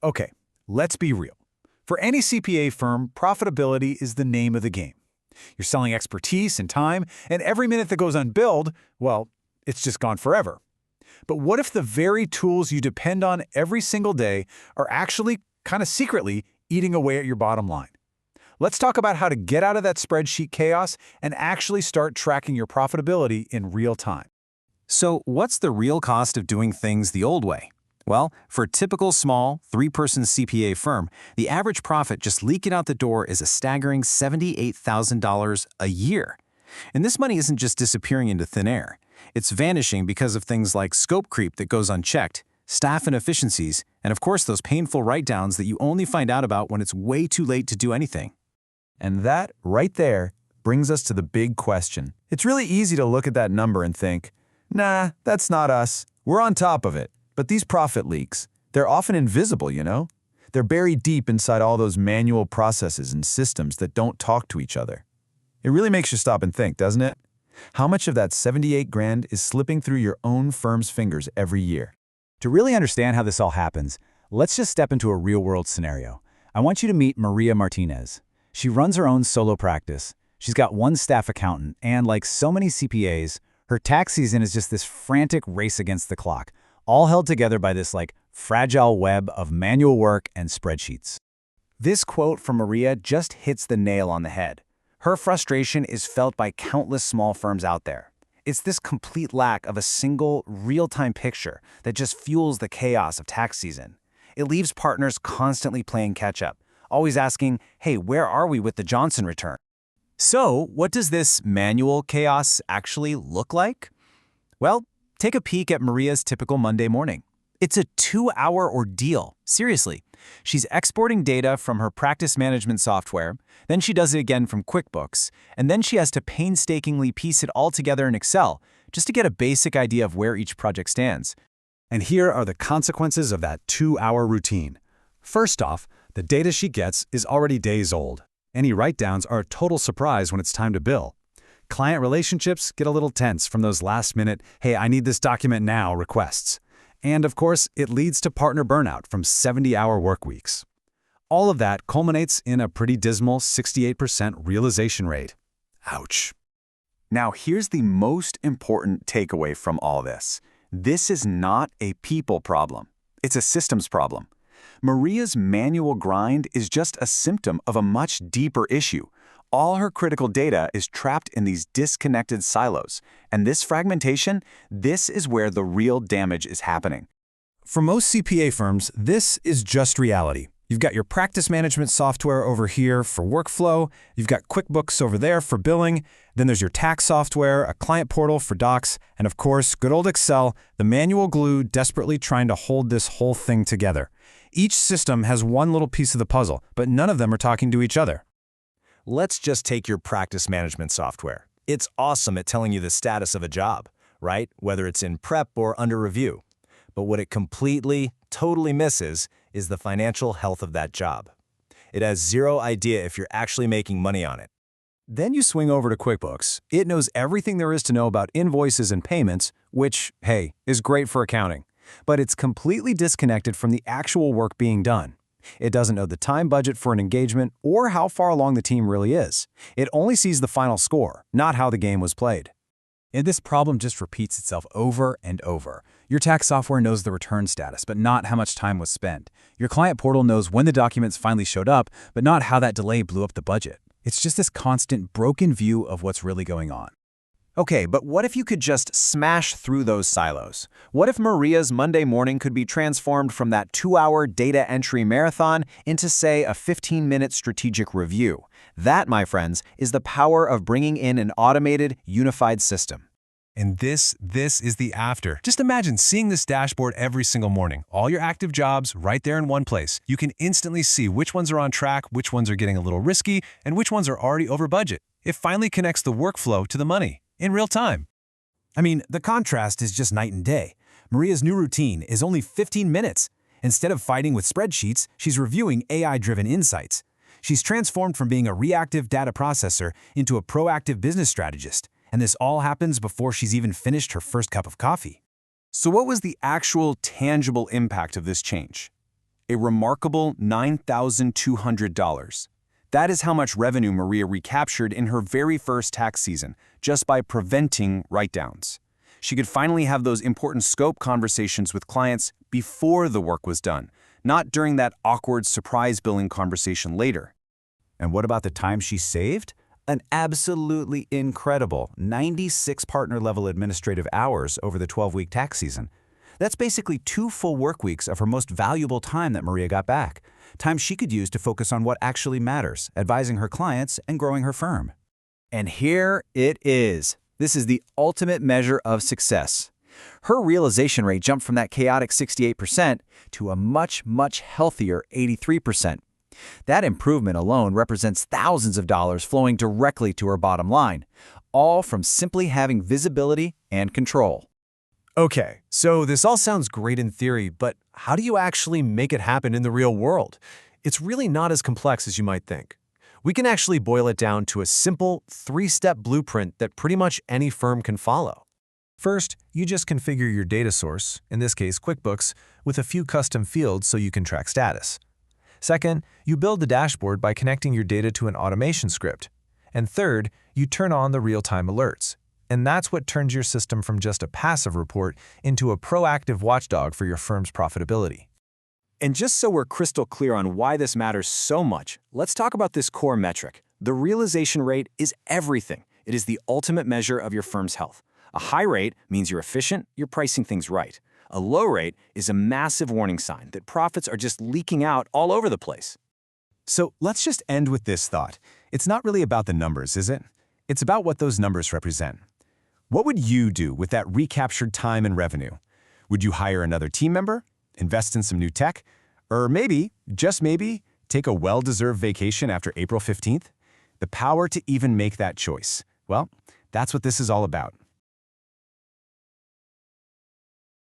Okay, let's be real. For any CPA firm, profitability is the name of the game. You're selling expertise and time, and every minute that goes unbilled, well, it's just gone forever. But what if the very tools you depend on every single day are actually, kind of secretly, eating away at your bottom line? Let's talk about how to get out of that spreadsheet chaos and actually start tracking your profitability in real time. So what's the real cost of doing things the old way? Well, for a typical small, three-person CPA firm, the average profit just leaking out the door is a staggering $78,000 a year. And this money isn't just disappearing into thin air. It's vanishing because of things like scope creep that goes unchecked, staff inefficiencies, and of course those painful write-downs that you only find out about when it's way too late to do anything. And that, right there, brings us to the big question. It's really easy to look at that number and think, nah, that's not us. We're on top of it. But these profit leaks, they're often invisible, you know? They're buried deep inside all those manual processes and systems that don't talk to each other. It really makes you stop and think, doesn't it? How much of that 78 grand is slipping through your own firm's fingers every year? To really understand how this all happens, let's just step into a real-world scenario. I want you to meet Maria Martinez. She runs her own solo practice. She's got one staff accountant, and like so many CPAs, her tax season is just this frantic race against the clock, all held together by this fragile web of manual work and spreadsheets. This quote from Maria just hits the nail on the head. Her frustration is felt by countless small firms out there. It's this complete lack of a single, real-time picture that just fuels the chaos of tax season. It leaves partners constantly playing catch-up, always asking, hey, where are we with the Johnson return? So, what does this manual chaos actually look like? Well, take a peek at Maria's typical Monday morning. It's a 2-hour ordeal, seriously. She's exporting data from her practice management software, then she does it again from QuickBooks, and then she has to painstakingly piece it all together in Excel just to get a basic idea of where each project stands. And here are the consequences of that 2-hour routine. First off, the data she gets is already days old. Any write-downs are a total surprise when it's time to bill. Client relationships get a little tense from those last-minute, hey, I need this document now requests. And of course, it leads to partner burnout from 70-hour work weeks. All of that culminates in a pretty dismal 68% realization rate. Ouch. Now here's the most important takeaway from all this. This is not a people problem. It's a systems problem. Maria's manual grind is just a symptom of a much deeper issue. All her critical data is trapped in these disconnected silos, and this fragmentation, this is where the real damage is happening. For most CPA firms, this is just reality. You've got your practice management software over here for workflow, you've got QuickBooks over there for billing, then there's your tax software, a client portal for docs, and of course, good old Excel, the manual glue desperately trying to hold this whole thing together. Each system has one little piece of the puzzle, but none of them are talking to each other. Let's just take your practice management software. It's awesome at telling you the status of a job, right? Whether it's in prep or under review. But what it completely, totally misses is the financial health of that job. It has zero idea if you're actually making money on it. Then you swing over to QuickBooks. It knows everything there is to know about invoices and payments, which, hey, is great for accounting. But it's completely disconnected from the actual work being done. It doesn't know the time budget for an engagement or how far along the team really is. It only sees the final score, not how the game was played. And this problem just repeats itself over and over. Your tax software knows the return status, but not how much time was spent. Your client portal knows when the documents finally showed up, but not how that delay blew up the budget. It's just this constant broken view of what's really going on. Okay, but what if you could just smash through those silos? What if Maria's Monday morning could be transformed from that 2-hour data entry marathon into, say, a 15-minute strategic review? That, my friends, is the power of bringing in an automated, unified system. And this is the after. Just imagine seeing this dashboard every single morning. All your active jobs right there in one place. You can instantly see which ones are on track, which ones are getting a little risky, and which ones are already over budget. It finally connects the workflow to the money in real time. I mean, the contrast is just night and day. Maria's new routine is only 15 minutes. Instead of fighting with spreadsheets, she's reviewing AI-driven insights. She's transformed from being a reactive data processor into a proactive business strategist. And this all happens before she's even finished her first cup of coffee. So what was the actual tangible impact of this change? a remarkable $9,200. That is how much revenue Maria recaptured in her very first tax season, just by preventing write-downs. She could finally have those important scope conversations with clients before the work was done, not during that awkward surprise billing conversation later. And what about the time she saved? An absolutely incredible 96 partner-level administrative hours over the 12-week tax season. That's basically 2 full work weeks of her most valuable time that Maria got back. Time she could use to focus on what actually matters, advising her clients and growing her firm. And here it is. This is the ultimate measure of success. Her realization rate jumped from that chaotic 68% to a much, much healthier 83%. That improvement alone represents thousands of dollars flowing directly to her bottom line, all from simply having visibility and control. Okay, so this all sounds great in theory, but how do you actually make it happen in the real world? It's really not as complex as you might think. We can actually boil it down to a simple 3-step blueprint that pretty much any firm can follow. First, you just configure your data source, in this case QuickBooks, with a few custom fields so you can track status. Second, you build the dashboard by connecting your data to an automation script. And third, you turn on the real-time alerts. And that's what turns your system from just a passive report into a proactive watchdog for your firm's profitability. And just so we're crystal clear on why this matters so much, let's talk about this core metric. The realization rate is everything. It is the ultimate measure of your firm's health. A high rate means you're efficient, you're pricing things right. A low rate is a massive warning sign that profits are just leaking out all over the place. So let's just end with this thought. It's not really about the numbers, is it? It's about what those numbers represent. What would you do with that recaptured time and revenue? Would you hire another team member, invest in some new tech, or maybe, just maybe, take a well-deserved vacation after April 15th? The power to even make that choice. Well, that's what this is all about.